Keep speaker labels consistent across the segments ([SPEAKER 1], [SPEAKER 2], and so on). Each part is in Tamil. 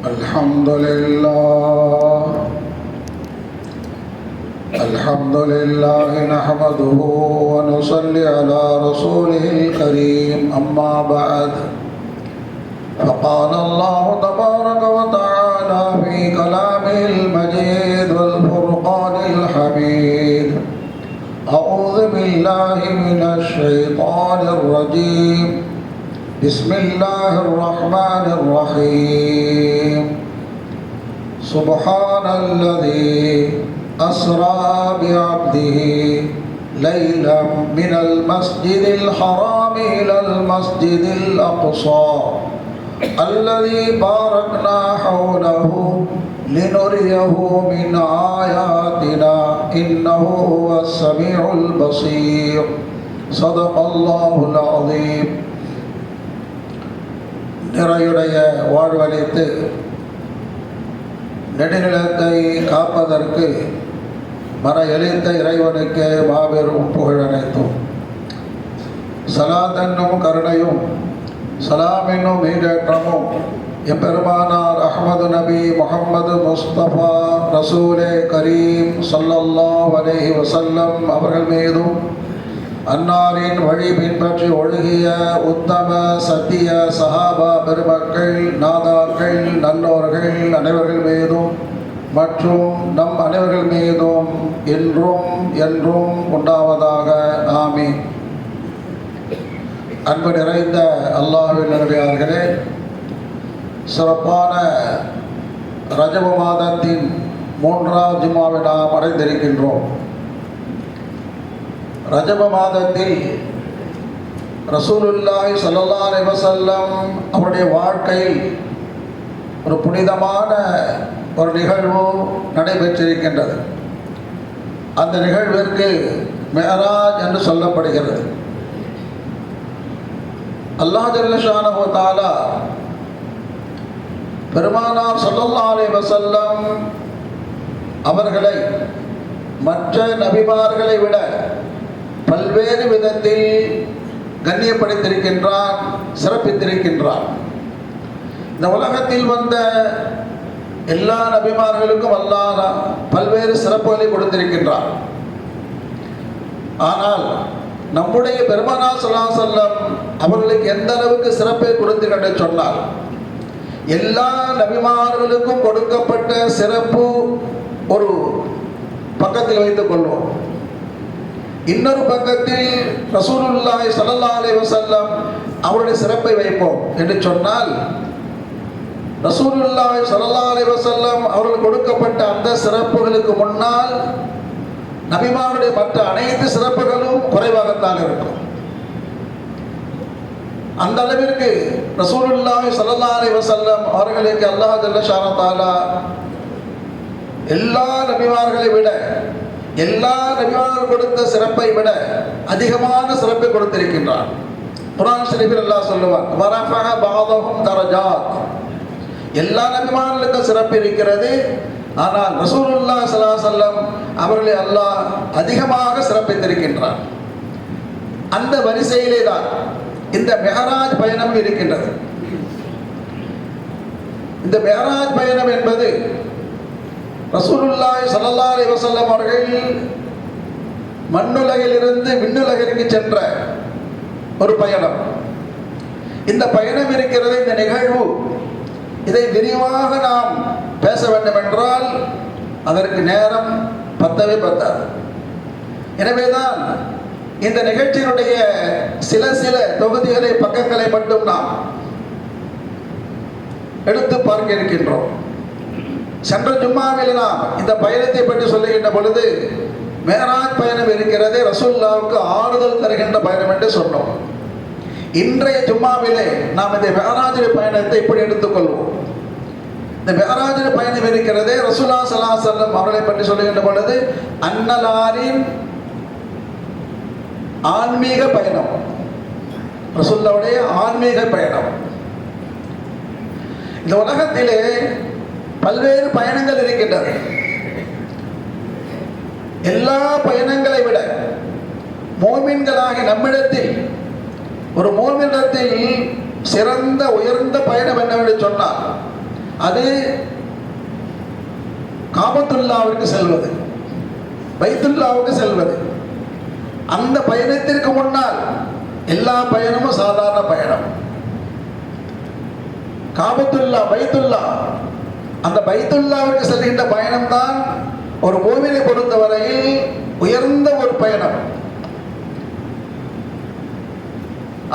[SPEAKER 1] الحمد لله نحمده ونصلي على رسوله الكريم أما بعد فقال الله تبارك وتعالى في كلامه المجيد والفرقان الحميد أعوذ بالله من الشيطان الرجيم بسم الله الرحمن الرحيم سبحان الذي أسرى بعبده ليلا من المسجد الحرام إلى المسجد الأقصى الذي باركنا حوله لنريه من آياتنا إنه هو السميع البصير صدق الله العظيم. நிறையுடைய வாழ்வளித்து நெடுநிலத்தை காப்பதற்கு மன எளித்த இறைவனுக்கு மாபெரும் புகழனைத்தும் சலாத் என்னும் கருணையும் சலாம் என்னும் ஈடேற்றமும் எம்பெருமானார் அஹ்மது நபி முஹம்மது முஸ்தபா ரசூலே கரீம் ஸல்லல்லாஹு அலைஹி வஸல்லம் அவர்கள் மீதும் அன்னாரின் வழி பின்பற்றி ஒழுகிய உத்தம சத்திய சஹாபா பெருமக்கள் நாதாக்கள் நல்லோர்கள் அனைவர்கள் மீதும் மற்றும் நம் அனைவர்கள் மீதும் என்றும் என்றும் உண்டாவதாக ஆமீன். அன்பு நிறைந்த அல்லாஹ்வின் நல்லடியார்களே, சிறப்பான ரஜப மாதத்தின் 3ஆம் ஜும்மாவை நாம் அடைந்திருக்கின்றோம். ரஜப மாதத்தில் ரசூலுல்லாஹி ஸல்லல்லாஹு அலைஹி வஸல்லம் அவருடைய வாழ்க்கையில் ஒரு புனிதமான ஒரு நிகழ்வு நடைபெற்றிருக்கின்றது. அந்த நிகழ்விற்கு மிஅராஜ் என்று சொல்லப்படுகிறது. அல்லாஹ் ஜல்ல ஷானஹு வ தஆலா பெருமானார் ஸல்லல்லாஹு அலைஹி வஸல்லம் அவர்களை மற்ற நபிமார்களை விட பல்வேறு விதத்தில் கண்ணியப்படுத்தியிருக்கின்றான், சிறப்பித்திருக்கின்றான். இந்த உலகத்தில் வந்த எல்லா நபிமார்களுக்கும் அல்லாஹ் பல்வேறு சிறப்புகளை கொடுத்திருக்கின்றான். ஆனால் நம்முடைய பெருமானார் ஸல்லல்லாஹு அலைஹி வஸல்லம் அவர்களுக்கு எந்த அளவுக்கு சிறப்பை கொடுத்திருக்கின்ற சொன்னால், எல்லா நபிமார்களுக்கும் கொடுக்கப்பட்ட சிறப்பு ஒரு பக்கத்தில் வைத்துக் கொள்வோம். இன்னொரு பக்கத்தில் ரசூலுல்லாஹி ஸல்லல்லாஹு அலைஹி வஸல்லம் அவருடைய சிறப்பை வைப்போம் என்று சொன்னால், ரசூலுல்லாஹி ஸல்லல்லாஹு அலைஹி வஸல்லம் அவர்களுக்கு கொடுக்கப்பட்ட அந்த சிறப்புகளுக்கு முன்னால் நபிமாருடைய மற்ற அனைத்து சிறப்புகளும் குறைவாகத்தான் இருக்கும். அந்த அளவிற்கு ரசூலுல்லாஹி ஸல்லல்லாஹு அலைஹி வஸல்லம் அவர்களுக்கு அல்லாஹ் ஜல்ல ஷானஹு தஆலா எல்லா நபிமார்களை விட, எல்லா நபிமார்கள் கொடுத்த சிறப்பை விட அதிகமான சிறப்பை கொடுத்திருக்கின்றான். குர்ஆன் ஷரீஃபில் அல்லாஹ் சொல்லுவான், வரஃபஅ பஅதஹும் தரஜாத். எல்லா நபிமார்களுக்கும் சிறப்பு இருக்கிறது, ஆனால் ரசூலுல்லாஹி ஸல்லல்லாஹு அலைஹி வஸல்லம் அவர்களை அல்லாஹ் அதிகமாக சிறப்பித்திருக்கின்றான். அந்த வரிசையிலே தான் இந்த மிஅராஜ் பயணம் இருக்கின்றது. இந்த மிஅராஜ் பயணம் என்பது ரசூலுல்லாஹி ஸல்லல்லாஹு அலைஹி வஸல்லம் அவர்கள் மண்ணுலகிலிருந்து விண்ணுலகிற்கு சென்ற ஒரு பயணம். இந்த பயணம் இருக்கிறது, இந்த நிகழ்வு, இதை விரிவாக நாம் பேச வேண்டும் என்றால் அதற்கு நேரம் பத்தவே பத்தாது. எனவேதான் இந்த நிகழ்ச்சியினுடைய சில தொகுதிகளை, பக்கங்களை மட்டும் நாம் எடுத்து பார்க்க இருக்கின்றோம். சென்ற ஜும்மாவில் நாம் இந்த பயணத்தை பற்றி சொல்லுகின்ற பொழுது மிஅராஜ் பயணம் இருக்கிறதே ரசூலுல்லாஹ்வுக்கு ஆறுதல் தருகின்ற பயணம் என்று சொன்னோம். இன்றைய ஜும்மாவிலே நாம் இந்த மிஅராஜ் பயணத்தை இப்படி எடுத்துக்கொள்வோம். இந்த மிஅராஜ் பயணம் இருக்கிறதே ரசூலுல்லாஹி ஸல்லல்லாஹு அலைஹி வஸல்லம் அவர்களை பற்றி சொல்லுகின்ற பொழுது அன்னலாரின் ஆன்மீக பயணம், ரசூலுல்லாஹ்வுடைய ஆன்மீக பயணம். இந்த உலகத்திலே பல்வேறு பயணங்கள் இருக்கின்றன. எல்லா பயணங்களை விட மோமின்களாகி நம்மிடத்தில் ஒரு மோமினிடத்தில் சிறந்த உயர்ந்த பயணம் என்னவென்று சொன்னால் அது காபத்துல்லாவிற்கு செல்வது, பைத்துல்லாவுக்கு செல்வது. அந்த பயணத்திற்கு முன்னால் எல்லா பயணமும் சாதாரண பயணம். காபத்துல்லா, பைத்துல்லா, அந்த பைத்துல்லாவிற்கு செல்கின்ற பயணம்தான் ஒரு மூமினை பொறுத்தவரையில் உயர்ந்த ஒரு பயணம்.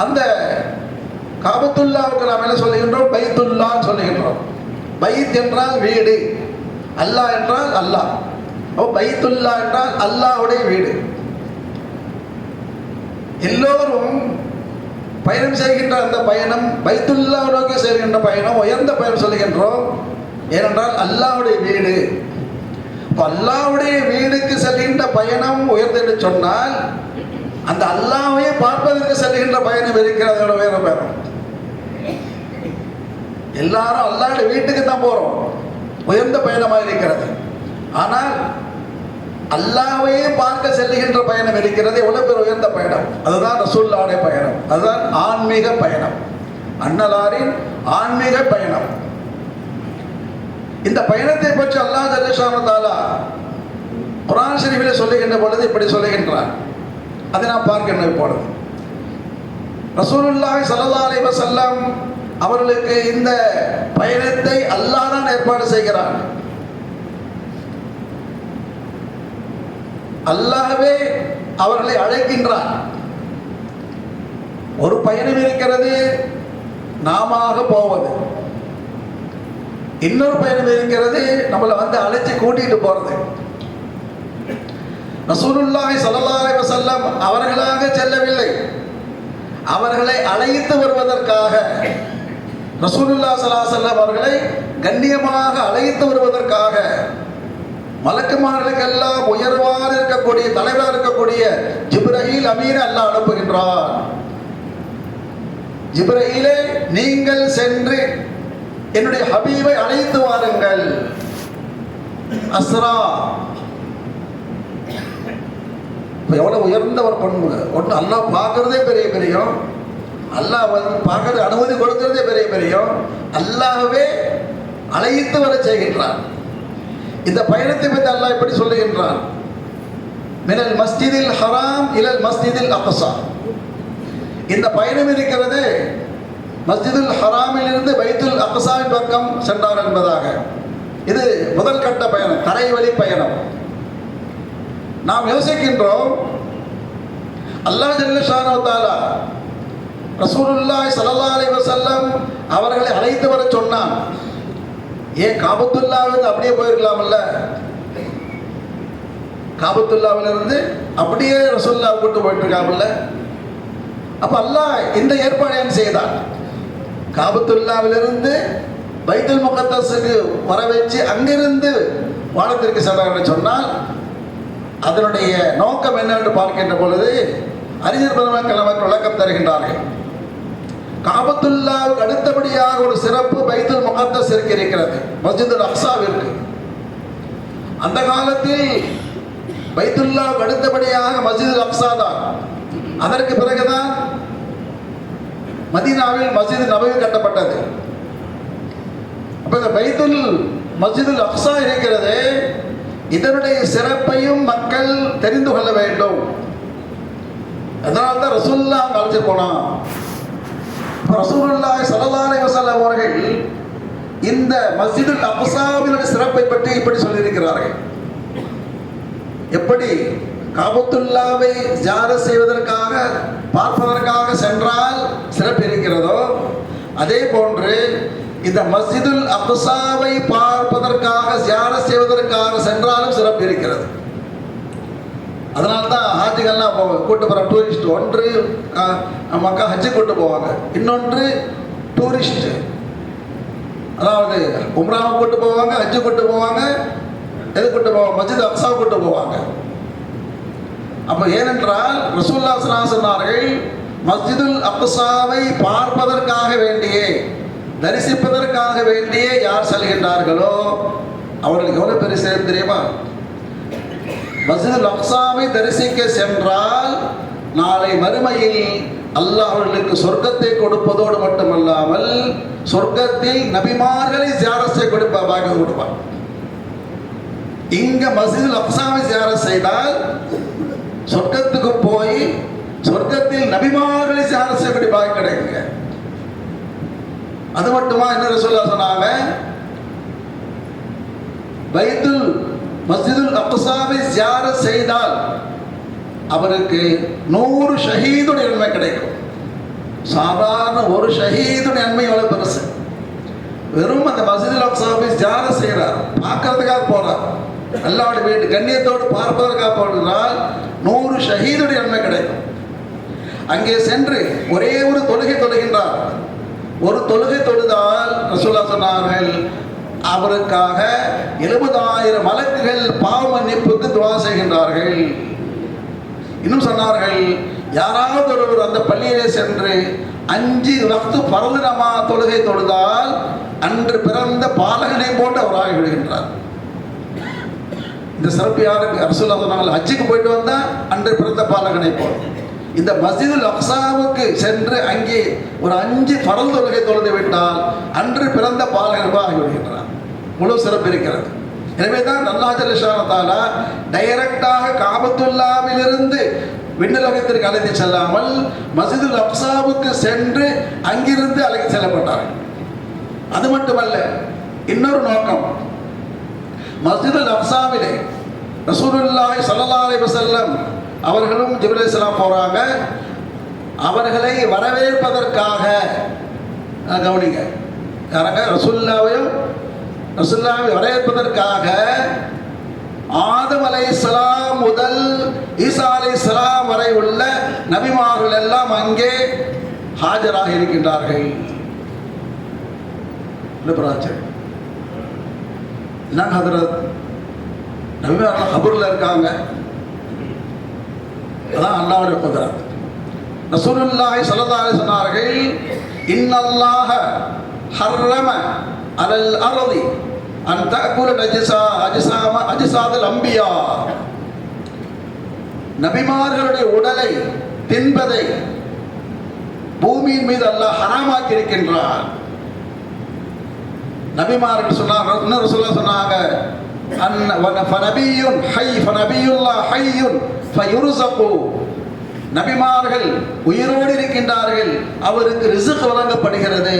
[SPEAKER 1] அந்த காபத்துல்லாவுக்கு நாம் என்ன சொல்லுகின்றோம்? பைத்துல்லான்னு சொல்லுகின்றோம். பைத் என்றால் வீடு, அல்லாஹ் என்றால் அல்லாஹ். பைத்துல்லா என்றால் அல்லாஹ்வுடைய வீடு. எல்லோரும் பயணம் செய்கின்ற அந்த பயணம் பைத்துல்லா நோக்கி செல்கின்ற பயணம் உயர்ந்த பயணம் சொல்லுகின்றோம். ஏனென்றால் அல்லாஹ்வுடைய வீடு. அல்லாஹ்வுடைய வீடுக்கு செல்கின்ற பயணம் உயர்ந்து என்று சொன்னால் அந்த அல்லாஹ்வை பார்ப்பதற்கு செல்கின்ற பயணம் இருக்கிறது. வேற பயணம். எல்லாரும் அல்லாஹ்வுடைய வீட்டுக்கு தான் போறோம், உயர்ந்த பயணமாக இருக்கிறது. ஆனால் அல்லாஹ்வையே பார்க்க செல்லுகின்ற பயணம் இருக்கிறது, எவ்வளவு பேர் உயர்ந்த பயணம். அதுதான் ரசூலுல்லாஹ்வுடைய பயணம், அதுதான் ஆன்மீக பயணம், அன்னலாரின் ஆன்மீக பயணம். இந்த பயணத்தை பற்றி அல்லாஹ் ஜல்ல ஷானஹு தஆலா குர்ஆன் ஷரீஃபிலே சொல்லுகின்ற பொழுது இப்படி சொல்லுகின்றார். அதை நாம் பார்க்கின்ற பொழுது ரசூலுல்லாஹி ஸல்லல்லாஹு அலைஹி வஸல்லம் அவர்களுக்கு இந்த பயணத்தை அல்லாஹ் தான் ஏற்பாடு செய்கிறார். அல்லாஹ்வே அவர்களை அழைக்கின்றார். ஒரு பயணம் இருக்கிறது நாம போவது, இன்னொரு பயணம் இருக்கிறது நம்மளை வந்து அழைச்சி கூட்டிட்டு போறது. ரசூலுல்லாஹி ஸல்லல்லாஹு அலைஹி வஸல்லம் அவர்களாக செல்லவில்லை, அவர்களை அழைத்து வருவதற்காக. ரசூலுல்லாஹி ஸல்லல்லாஹு அலைஹி வஸல்லம் அவர்களை கண்ணியமாக அழைத்து வருவதற்காக மலக்குமார்களுக்கெல்லாம் உயர்வாக இருக்கக்கூடிய தலைவராக இருக்கக்கூடிய ஜிப்ரீல் அமீனை அல்லாஹ் அனுப்புகின்றார். ஜிப்ரீலே, நீங்கள் சென்று என்னுடைய ஹபீபை அழைத்து வாருங்கள். அஸ்ரா, எவ்வளவு உயர்ந்த ஒரு பண்பு. ஒன்று அல்லாஹ் பார்க்கறதே பெரிய பெரியம், அல்லாஹ் வந்து பார்க்கறது அனுமதி கொடுக்கிறதே பெரிய பெரியம், அல்லாஹ்வே அழைத்து வர செய்கின்றார். இந்த பயணத்தை பற்றி அல்லாஹ் எப்படி சொல்லுகின்றான்? மினல் மஸ்ஜிதில் ஹராம் இலல் மஸ்ஜிதில் அக்ஸா. இந்த பயணம் இருக்கிறது மஸ்ஜிதுல் ஹராமில் இருந்து பைத்துல் அக்ஸாவின் பக்கம் சென்றார் என்பதாக. இது முதல் கட்ட பயணம், தரைவழி பயணம். நாம் யோசிக்கின்றோம், அல்லாஹ் ஜல்ல ஷானஹு தஆலா ரசூலுல்லாஹி ஸல்லல்லாஹு அலைஹி வஸல்லம் அவர்களை அழைத்து வர சொன்னான். ஏன் காபத்துல்லாவிலிருந்து அப்படியே போயிருக்கலாம்ல? காபத்துல்லாவிலிருந்து அப்படியே ரசூலுல்லாஹ் கூட்டு போயிட்டு இருக்காமல்ல? அப்ப அல்லாஹ் இந்த ஏற்பாடு செய்தான். காபத்துல்லாவிலிருந்து பைத்துல் முகத்தஸுக்கு வர வச்சு அங்கிருந்து வானத்திற்கு சென்றார் சொன்னால் அதனுடைய நோக்கம் என்னவென்று பார்க்கின்ற பொழுது அறிஞர் பெருமக்கள் நமக்கு விளக்கம் தருகின்றார்கள். காபத்துல்லாவுக்கு அடுத்தபடியாக ஒரு சிறப்பு பைத்துல் முகத்தஸ் இருக்கிறது, மஸ்ஜிதுல் அக்ஸாவிற்கு. அந்த காலத்தில் பைத்துல்லாவுக்கு அடுத்தபடியாக மஸ்ஜிதுல் அக்ஸா தான். அதற்கு பிறகுதான் மதீனாவில் மஸ்ஜித் நபவி கட்டப்பட்டது. அப்ப இந்த பைத்துல் மஸ்ஜிதுல் அக்ஸா இருக்கிறது, இதனுடைய சிறப்பையும் மக்கள் தெரிந்து கொள்ள வேண்டும். அதனால்தான் ரசூலுல்லாஹ் அழைச்சு போனான். ரசூலுல்லாஹி ஸல்லல்லாஹு அலைஹி வஸல்லம் அவர்கள் இந்த மஸ்ஜிதுல் அக்ஸாவினுடைய சிறப்பை பற்றி இப்படி சொல்லியிருக்கிறார்கள். எப்படி காபத்துல்லாவை ஜியாரத் செய்வதற்காக பார்ப்பதற்காக சென்றால் சிறப்பு இருக்கிறதோ, அதே போன்று இந்த மஸ்ஜிதுல் அக்ஸாவை பார்ப்பதற்காக ஜியாரத் செய்வதற்காக சென்றாலும் சிறப்பு இருக்கிறது. அதனால்தான் ஹாஜிகள்லாம் கூட்டு போகிற டூரிஸ்ட், ஒன்று மக்கா ஹஜ்ஜு கூட்டு போவாங்க, இன்னொன்று டூரிஸ்ட், அதாவது உம்ராவை கூட்டு போவாங்க, ஹஜ்ஜு கூட்டு போவாங்க, எது கூட்டு போவாங்க? மஸ்ஜித் அக்ஸா கூட்டு போவாங்க. அப்போ ஏனென்றால் ரசூலுல்லாஹி ஸல்லல்லாஹு அலைஹி சொன்னார்கள், மஸ்ஜிதுல் அக்ஸாவை பார்ப்பதற்காக வேண்டியே, தரிசிப்பதற்காக வேண்டியே யார் செல்கின்றார்களோ அவர்களுக்கு எவ்வளவு பெரிய சிறப்பு தெரியுமா? மஸ்ஜிதுல் அக்ஸாவை தரிசிக்க சென்றால் நாளை மறுமையில் அல்லாஹ் அவர்களுக்கு சொர்க்கத்தை கொடுப்பதோடு மட்டுமல்லாமல் சொர்க்கத்தில் நபிமார்களை ஜியாரத் செய்ய கொடுப்பார். இங்க மஸ்ஜிதுல் அக்ஸாவை ஜியாரத் செய்தால் சொர்க்கத்துக்கு போய் சொர்க்கத்தில் நபிமார்களை ஜியாரத் செய்யக்கூடிய பாக்கியம் கிடைக்குங்க. அது மட்டுமா, என்ன ரசூலுல்லாஹ் சொன்னாங்க, பைத்துல் மஸ்ஜிதுல் அக்ஸாவை ஜியாரத் செய்தால் அவருக்கு 100 ஷஹீதுடைய நன்மை கிடைக்கும். சாதாரண ஒரு ஷஹீதுடைய நன்மை எவ்வளவு பெருசு. வெறும் அந்த மஸ்ஜிதுல் அக்ஸாவை ஜியாரத் செய்கிறார், பார்க்கறதுக்காக போறார், அல்லாஹ்வுடைய வீட்டு கண்ணியத்தோடு பார்ப்பதற்காக போகிறால் 100 ஷஹீதுடைய நன்மை கிடைக்கும். அங்கே சென்று ஒரே ஒரு தொழுகை தொழுகின்றார். ஒரு தொழுகை தொழுதால் ரசூலுல்லாஹ் சொன்னார்கள், அவருக்காக 70,000 மலக்குகள் பாவ மன்னிப்புக்கு துஆ செய்கின்றார்கள். இன்னும் சொன்னார்கள், யாராவது ஒருவர் அந்த பள்ளியிலே சென்று 5 வக்து பரது நமா தொழுகை தொழுதால் அன்று பிறந்த பாலகனை போட்டு அவர் ஆகிவிடுகின்றார். இந்த சிறப்பு யாருக்கு? ரசூலுல்லாஹ் சொன்னார்கள், ஹஜ்ஜுக்கு போயிட்டு வந்தா அன்று பிறந்த பாலகனை போல். இந்த மஸ்ஜிதுல் அக்ஸாவுக்கு சென்று அங்கே ஒரு 5 பரல் தொழுகை தொழுது விட்டால் அன்று பிறந்த பாலகன் ஆகிவிடுகின்றார். முழு சிறப்பு இருக்கிறது. எனவே தான் அல்லாஹ் ஜல்ல ஷானஹு தஆலா டைரக்டாக காபத்துல்லாவிலிருந்து விண்ணுலகத்திற்கு அழைத்து செல்லாமல் மஸ்ஜிதுல் அக்ஸாவுக்கு சென்று அங்கிருந்து அழைத்து செல்லப்பட்டார்கள். அது மட்டுமல்ல, இன்னொரு நோக்கம், மஸ்ஜிதுல் அக்ஸாவிலே ரசூலுல்லாஹி ஸல்லல்லாஹு அலைஹி வஸல்லம் அவர்களும் ஜிப்ரீல் அலைஹிஸ்ஸலாம் போறாங்க. அவர்களை வரவேற்பதற்காக, கவனிங்க, யாராங்க? ரசூலுல்லாவை வரவேற்பதற்காக ஆதம் அலைஹிஸ்ஸலாம் முதல் ஈசா அலைஹிஸ்ஸலாம் வரை உள்ள நபிமார்கள் எல்லாம் அங்கே ஆஜராக இருக்கின்றார்கள். என்ன ஹதரத், நபிமார்கள் கபூர்ல இருக்காங்க. அதான் அல்லாஹ்வுடைய குத்ரத். ரசூலுல்லாஹி ஸல்லல்லாஹு அலைஹி சொன்னார்கள், இன்னல்லாஹ ஹர்ரம அலல் அர்தி அன் தஅகுல அஜ்சாதல் அம்பியா. நபிமார்களுடைய உடலை தின்பதை பூமியின் மீது அல்லாஹ் ஹராமாக்கி இருக்கின்றார். நபிமார்கள் சொன்னாங்க, ரசூலுல்லாஹ் சொன்னாங்க, ஃபநபியுன் ஹய் ஃபநபியுல்லாஹ் ஹய்யுன் ஃபயுர்ஸகு. நபிமார்கள் உயிரோடு இருக்கின்றார்கள், அவருக்கு ரிஸ்க் வழங்கப்படுகிறது.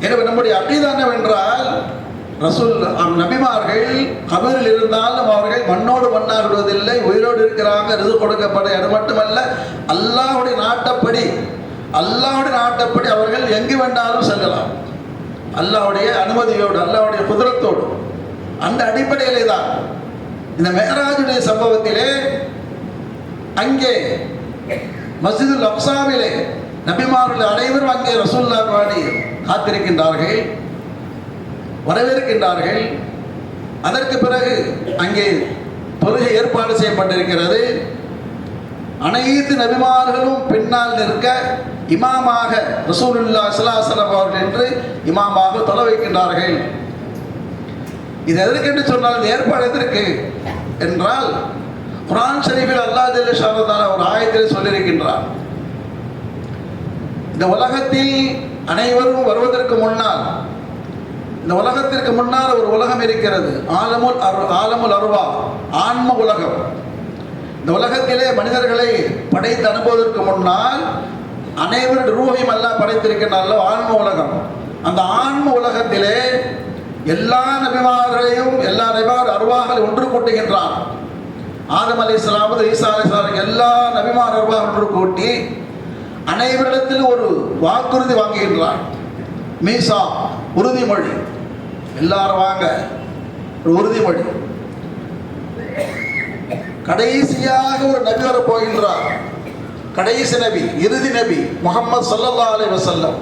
[SPEAKER 1] எனவே நம்முடைய அகீதா என்னவென்றால், ரசூல் நபிமார்கள் கபரில் இருந்தாலும் அவர்கள் மண்ணோடு மண்ணாக விடுவதில்லை, உயிரோடு இருக்கிறாங்க, ரிஸ்க் கொடுக்கப்பட. அது மட்டுமல்ல, அல்லாஹ்வுடைய நாட்டப்படி அவர்கள் எங்கு வேண்டாலும் செல்லலாம், அல்லாஹ்வுடைய அனுமதியோடு, அல்லாஹ்வுடைய குத்ரத்தோடு. அந்த அடிப்படையிலே தான் இந்த மெஹராஜுடைய சம்பவத்திலே அங்கே மஸ்ஜிதுல் அக்ஸாவிலே நபிமார்கள் அனைவரும் அங்கே ரசூலுல்லாஹ் வாடி காத்திருக்கின்றார்கள், வரவேற்கின்றார்கள். அதற்கு பிறகு அங்கே தொழுகை ஏற்பாடு செய்யப்பட்டிருக்கிறது. அனைத்து நபிமார்களும் பின்னால் நிற்க இமாமாக ரசூலுல்லாஹி ஸல்லல்லாஹு அலைஹி வஸல்லம் அவர்கள் என்று இமாமாக தொழ வைக்கின்றார்கள். இது எதற்கென்று சொன்னால், இந்த ஏற்பாடு எதற்கு என்றால், குர்ஆன் ஷரீஃபில் அல்லாஹ் ஜல்ல ஷானஹு தஆலா ஒரு ஆயத்தில் சொல்லியிருக்கின்றார், இந்த உலகத்தில் அனைவரும் வருவதற்கு முன்னால், இந்த உலகத்திற்கு முன்னால் ஒரு உலகம் இருக்கிறது, ஆலமுல் அர்வா, ஆன்ம உலகம். இந்த உலகத்திலே மனிதர்களை படைத்து அனுப்புவதற்கு முன்னால் அனைவருடைய ரூஹையும் அல்லாஹ் படைத்திருக்கின்றார், ஆன்ம உலகம். அந்த ஆன்ம உலகத்திலே எல்லா நபிமார்களையும், எல்லா நபிமார் அர்வாஹ்களை ஒன்று கூட்டுகின்றான். ஆதம் அலைஹிஸ்ஸலாம், ஈசா அலைஹிஸ்ஸலாம், எல்லா நபிமார் அர்வாஹ் ஒன்று கூட்டி அனைவரிடத்தில் ஒரு வாக்குறுதி வாங்குகின்றான். மீசா, உறுதிமொழி. எல்லாரும் வாங்க, ஒரு உறுதிமொழி. கடைசியாக ஒரு நபி வர போகின்றார், கடைசி நபி, இறுதி நபி முஹம்மது ஸல்லல்லாஹு அலைஹி வஸல்லம்.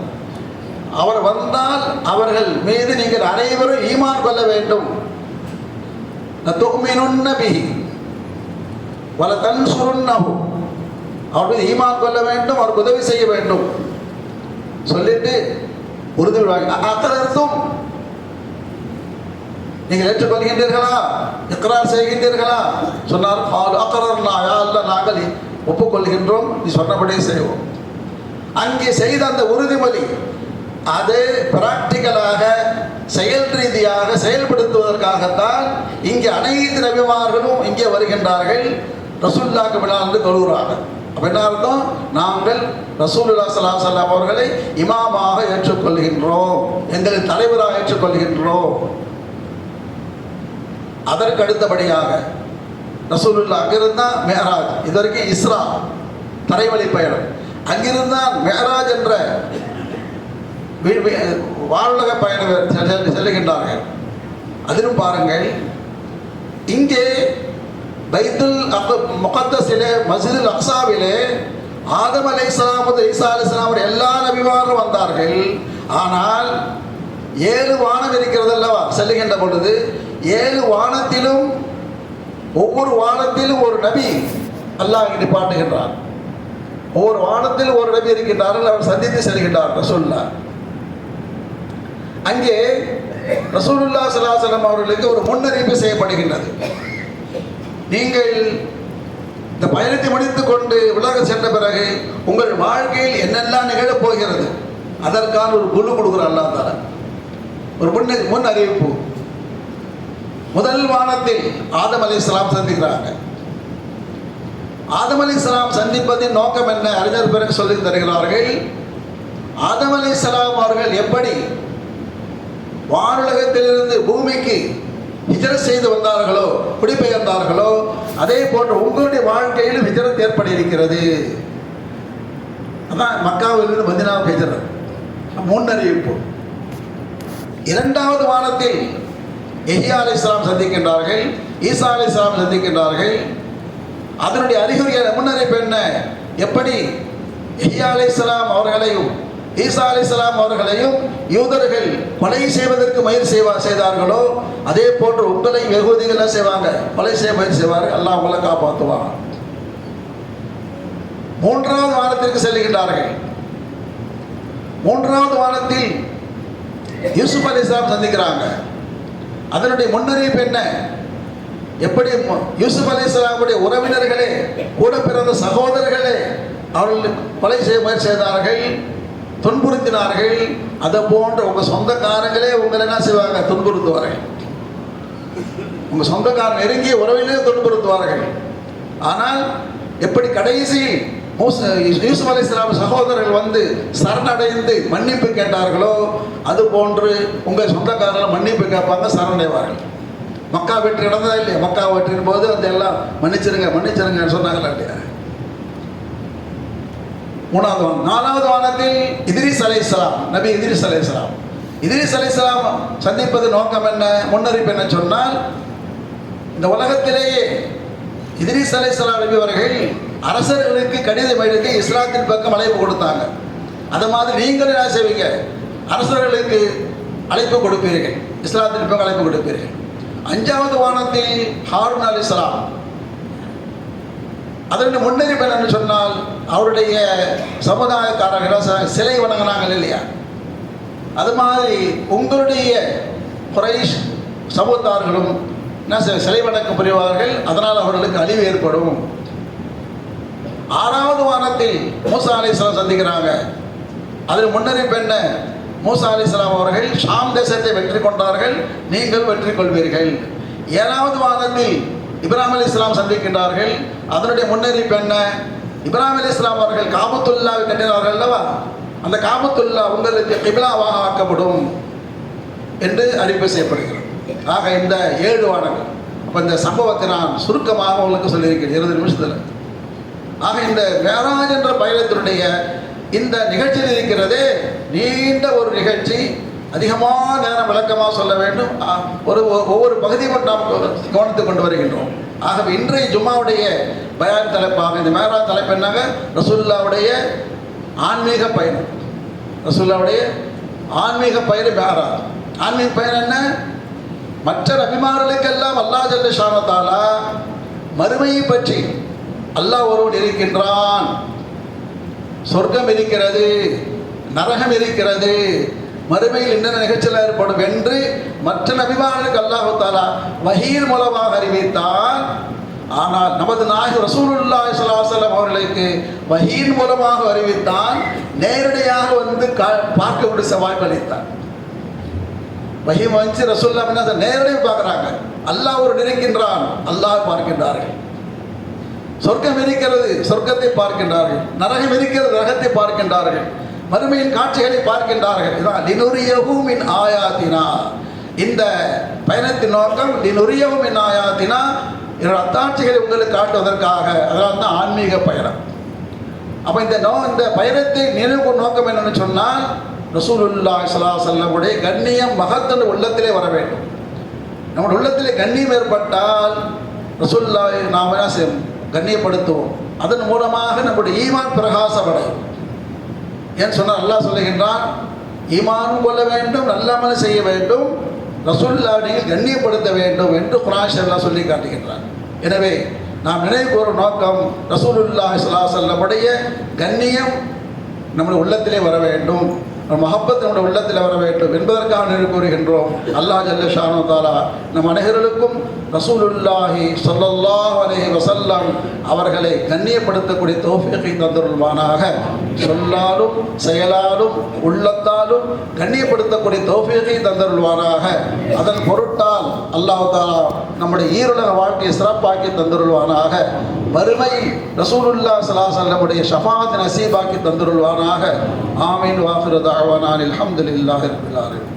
[SPEAKER 1] அவர் வந்தால் அவர்கள் மீது நீங்கள் அனைவரும் ஈமான் கொள்ள வேண்டும். லதுமினுன்ன பிஹி வல தன்சுருன்னஹு. அவர் மீது ஈமான் கொள்ள வேண்டும், அவருக்கு உதவி செய்ய வேண்டும். சொல்லிட்டு உறுதி அக்கரத்தும், நீங்கள் ஏற்றுக்கொள்கின்றீர்களா, இக்ரார் செய்கின்றீர்களா? சொன்னார், அக்கரர்னா, யா அல்லாஹ், நாங்கள் ஒப்புக்கொள்கின்றோம், நீ சொன்னபடியே செய்வோம். அங்கே செய்த அந்த உறுதிமொழி அது பிராக்டிக்கலாக செயல் ரீதியாக செயல்படுத்துவதற்காகத்தான் இங்கே அனைத்து நபிமார்களும் இங்கே வருகின்றார்கள். ரசூலுல்லாஹ்க்கு பின்னால் தொழுகிறாங்க. அப்போ என்ன அர்த்தம்? நாங்கள் ரசூலுல்லாஹி ஸல்லல்லாஹு அலைஹி வஸல்லம் அவர்களை இமாமாக ஏற்றுக்கொள்கின்றோம், எங்களின் தலைவராக ஏற்றுக்கொள்கின்றோம். அதற்கு அடுத்தபடியாக ரசூலுல்லாஹ் அங்கிருந்தான் மேராஜ், இது வரைக்கும் இஸ்ரா தரைவழி பயணம், அங்கிருந்தான் மேராஜ் என்ற வானுலக பயணம் செல்லுகின்றார்கள். அதிலும் பாருங்கள், இங்கே பைத்துல் முகத்தஸிலே மஸ்ஜிதுல் அக்ஸாவிலே ஆதம் அலைஹிஸ்ஸலாம் முதல் ஈசா அலைஹிஸ்ஸலாம் எல்லா நபிமார்களும் வந்தார்கள். ஆனால் 7 வானம் இருக்கிறது அல்லவா, செல்லுகின்ற பொழுது 7 வானத்திலும் ஒவ்வொரு வானத்திலும் ஒரு நபி அல்லாஹ் நிப்பாட்டுகின்றார். ஒவ்வொரு வானத்தில் ஒரு நபி இருக்கின்றார்கள், அவர் சந்தித்து செல்கின்றார் ரசூலுல்லாஹ். அங்கே ரசூலுல்லாஹி ஸல்லல்லாஹு அலைஹி வஸல்லம் அவர்களுக்கு ஒரு முன்னறிவிப்பு செய்யப்படுகின்றது. நீங்கள் இந்த பயணத்தை முடித்துக் கொண்டு உலகம் சென்ற பிறகு உங்கள் வாழ்க்கையில் என்னெல்லாம் நிகழப் போகிறது அதற்கான ஒரு குழு கொடுக்குறார் அல்லாஹ் தஆலா. ஒரு முன் அறிவிப்பு. முதல் வானத்தில் ஆதம் அலைஹிஸ்ஸலாம் சந்திக்கிறாங்க. ஆதம் அலைஹிஸ்ஸலாம் சந்திப்பதின் நோக்கம் என்ன? அறிஞர் பிறகு சொல்லி தருகிறார்கள். ஆதம் அலைஹிஸ்ஸலாம் அவர்கள் எப்படி வானுலகத்திலிருந்து பூமிக்கு ஹிஜ்ரத் செய்து வந்தார்களோ, குடிபெயர்ந்தார்களோ, அதே போன்று உங்களுடைய வாழ்க்கையிலும் ஹிஜ்ரத் ஏற்பட இருக்கிறது. அதான் மக்காவிலிருந்து மதீனாவுக்கு ஹிஜ்ரத் முன்னறிவிப்பு. இரண்டாவது வானத்தில் யஹ்யா அலைஹிஸ்ஸலாம் சந்திக்கின்றார்கள், ஈசா அலைஹிஸ்ஸலாம் சந்திக்கின்றார்கள். அதனுடைய அறிகுறியான முன்னறிவிப்பு என்ன? எப்படி யஹ்யா அலைஹிஸ்ஸலாம் அவர்களையும் ஈசா அலைஹிஸ்ஸலாம் அவர்களையும் யூதர்கள் கொலை செய்வதற்கு முயற்சி செய்தார்களோ, அதே போன்று உங்களை யகூதிகள் செய்வாங்க, கொலை செய்ய முயற்சி செய்வார்கள். அல்லாஹ் உங்களை காப்பாற்றுவாங்க. மூன்றாவது வானத்திற்கு செல்லுகின்றார்கள். மூன்றாவது வானத்தில் யூசுப் அலைஹிஸ்ஸலாம் சந்திக்கிறாங்க. அதனுடைய முன்னறிவிப்பு என்ன? எப்படி யூசுப் அலைஹிஸ்ஸலாமுடைய உறவினர்களே, கூட பிறந்த சகோதரர்களே அவர்கள் கொலை செய்ய முயற்சி செய்தார்கள், துன்புறுத்தினார்கள். அதை போன்ற உங்கள் சொந்தக்காரங்களே உங்களை என்ன செய்வாங்க? துன்புறுத்துவார்கள். உங்கள் சொந்தக்காரன் நெருங்கிய உறவிலே துன்புறுத்துவார்கள். ஆனால் எப்படி கடைசி யூசுப் அலைஹிஸ்ஸலாம் சகோதரர்கள் வந்து சரணடைந்து மன்னிப்பு கேட்டார்களோ, அது போன்று உங்கள் சொந்தக்காரர்கள் மன்னிப்பு கேட்பாங்க, சரணடைவார்கள். மக்கா வெற்றி நடந்ததா இல்லையா? மக்கா வெற்றின் போது அந்த எல்லாம் மன்னிச்சிருங்க மன்னிச்சிருங்கன்னு சொன்னாங்களா இல்லையா? மூணாவது வானம். நாலாவது வானத்தில் இத்ரீஸ் அலைஹிஸ்ஸலாம், நபி இத்ரீஸ் அலைஹிஸ்ஸலாம். இத்ரீஸ் அலைஹிஸ்ஸலாம் சந்திப்பது நோக்கம் என்ன? முன்னறிவிப்பு என்ன சொன்னால், இந்த உலகத்திலேயே இத்ரீஸ் அலைஹிஸ்ஸலாம் நபி அவர்கள் அரசர்களுக்கு கடிதம் எழுதி இஸ்லாத்தின் பக்கம் அழைப்பு கொடுத்தாங்க. அது மாதிரி நீங்களும் என்ன செய்வீங்க? அரசர்களுக்கு அழைப்பு கொடுப்பீர்கள், இஸ்லாத்தின் பக்கம் அழைப்பு கொடுப்பீர்கள். அஞ்சாவது வானத்தில் ஹாரூன் அலைஹிஸ்ஸலாம். அதனுடைய முன்னறிவிப்பு என்னன்னு சொன்னால், அவருடைய சமுதாயக்காரர்கள் சிலை வணங்கினாங்க இல்லையா? அது மாதிரி உங்களுடைய குறைஷ் சமூகத்தார்களும் என்ன சிலை வணக்கம் புரிவார்கள், அதனால் அவர்களுக்கு அழிவு ஏற்படும். ஆறாவது வானத்தில் மூசா அலைஹிஸ்ஸலாம் சந்திக்கிறாங்க. அதில் முன்னறிவிப்பு என்ன? மூசா அலைஹிஸ்ஸலாம் அவர்கள் ஷாம் தேசத்தை வெற்றி கொண்டார்கள், நீங்கள் வெற்றி கொள்வீர்கள். ஏழாவது வானத்தில் இப்ராஹிம் அலைஹிஸ்ஸலாம் சந்திக்கின்றார்கள். அதனுடைய முன்னறிவிப்பு என்ன? இப்ராஹிம் அலைஹிஸ்ஸலாம் அவர்கள் காபத்துல்லாவை கட்டினார்கள் அல்லவா, அந்த காபத்துல்லா உங்களுக்கு கிப்லாவாக ஆக்கப்படும் என்று அறிவிப்பு செய்யப்படுகிறது. ஆக இந்த 7 வானங்கள். அப்போ இந்த சம்பவத்தை நான் சுருக்கமாக உங்களுக்கு சொல்லியிருக்கிறேன் 20 நிமிஷத்தில். ஆக இந்த மேராஜ் என்ற பயணத்தினுடைய இந்த நிகழ்ச்சியில் இருக்கிறதே நீண்ட ஒரு நிகழ்ச்சி. அதிகமான நேரம் விளக்கமாக சொல்ல வேண்டும். ஒவ்வொரு பகுதியும் நாம் கவனித்துக் கொண்டு வருகின்றோம். ஆகவே இன்றைய ஜும்மாவுடைய பயான் தலைப்பாக இந்த மேராஜ் தலைப்பு என்னங்க? ரசூலுல்லாஹ்வுடைய ஆன்மீக பயணம். ரசூலுல்லாஹ்வுடைய ஆன்மீக பயணம் மேராஜ். ஆன்மீக பயணம் என்ன? மற்ற நபிமார்களுக்கெல்லாம் அல்லாஹ் ஜல்ல ஷானஹு வ தஆலா மறுமையை பற்றி அல்லாஹ் ஒருவன் இருக்கின்றான், சொர்க்கம் இருக்கிறது, நரகம் இருக்கிறது, மறுமையில் என்னென்ன நிகழ்ச்சியில் ஏற்படும் என்று மற்ற நபிமார்களுக்கு அல்லாஹ் தஆலா வஹீர் மூலமாக அறிவித்தால், ஆனால் நமது நாயகம் ரசூலுல்லாஹி ஸல்லல்லாஹு அலைஹி வஸல்லம் அவர்களுக்கு வஹீன் மூலமாக அறிவித்தான், நேரடியாக வந்து பார்க்கக்கூடிய வாய்ப்பு அளித்தான். வஹீ வந்து ரசூலுல்லாஹ் நேரடியாக பார்க்குறாங்க. அல்லாஹ் ஒரு நினைக்கின்றான், அல்லாஹ் பார்க்கின்றார்கள். சொர்க்கம் இருக்கிறது, சொர்க்கத்தை பார்க்கின்றார்கள். நரகம் இருக்கிறது, நரகத்தை பார்க்கின்றார்கள். மறுமையின் காட்சிகளை பார்க்கின்றார்கள். இதான் லினுரியஹு மின் ஆயாத்தினா. இந்த பயணத்தின் நோக்கம் லினுரியஹு மின் ஆயாத்தினா, என்னோட அத்தாட்சிகளை உங்களுக்கு காட்டுவதற்காக. அதனால் தான் ஆன்மீக பயணம். அப்போ இந்த பயணத்தை நினைவு நோக்கம் என்னன்னு சொன்னால், ரசூலுல்லாஹி ஸல்லல்லாஹு அலைஹி வஸல்லமுடைய கண்ணியம் மகத்தோட உள்ளத்திலே வர வேண்டும். நம்முடைய உள்ளத்திலே கண்ணியம் ஏற்பட்டால் ரசூலுல்லாஹி நாம் என்ன கண்ணியப்படுத்துவோம். அதன் மூலமாக நம்முடைய ஈமான் பிரகாசப்படும். ஏன் சொன்னால் அல்லாஹ் சொல்லுகின்றான், ஈமானும் கொள்ள வேண்டும், நல்லமல் செய்ய வேண்டும், ரசூலுல்லாஹை நீங்கள் கண்ணியப்படுத்த வேண்டும் என்று குர்ஆன் ஷரீஃபில் சொல்லி காட்டுகின்றான். எனவே நாம் நினைவு கூறும் நோக்கம் ரசூலுல்லாஹி ஸல்லல்லாஹு அலைஹி வஸல்லமுடைய கண்ணியம் நம்முடைய உள்ளத்திலே வர வேண்டும், மஹப்பத் நம்முடைய உள்ளத்தில் வர வேண்டும் என்பதற்காக நினைவு கூறுகின்றோம். அல்லாஹ் ஜல்ல ஷானு தஆலா நம் அனைவருக்கும் ரசூலுல்லாஹி ஸல்லல்லாஹு அலைஹி வஸல்லம் அவர்களை கண்ணியப்படுத்தக்கூடிய தௌஃபீகை தந்தருள்வானாக. சொல்லாலும் செயலாலும் உள்ளத்தாலும் கண்ணியப்படுத்தக்கூடிய தௌஃபீகை தந்தருள்வானாக. அதன் பொருட்டால் அல்லாஹ் தஆலா நம்முடைய ஈருலக வாழ்க்கையை சிறப்பாக்கி தந்தருள்வானாக. மறுமை ரசூலுல்லாஹி ஸல்லல்லாஹு அலைஹி வஸல்லமுடைய ஷஃபாஅத் நசீபாக்கி தந்தருள்வானாக. ஆமீன். வாஹிரு தஅவானா அல்ஹம்துலில்லாஹி ரப்பில் ஆலமீன்.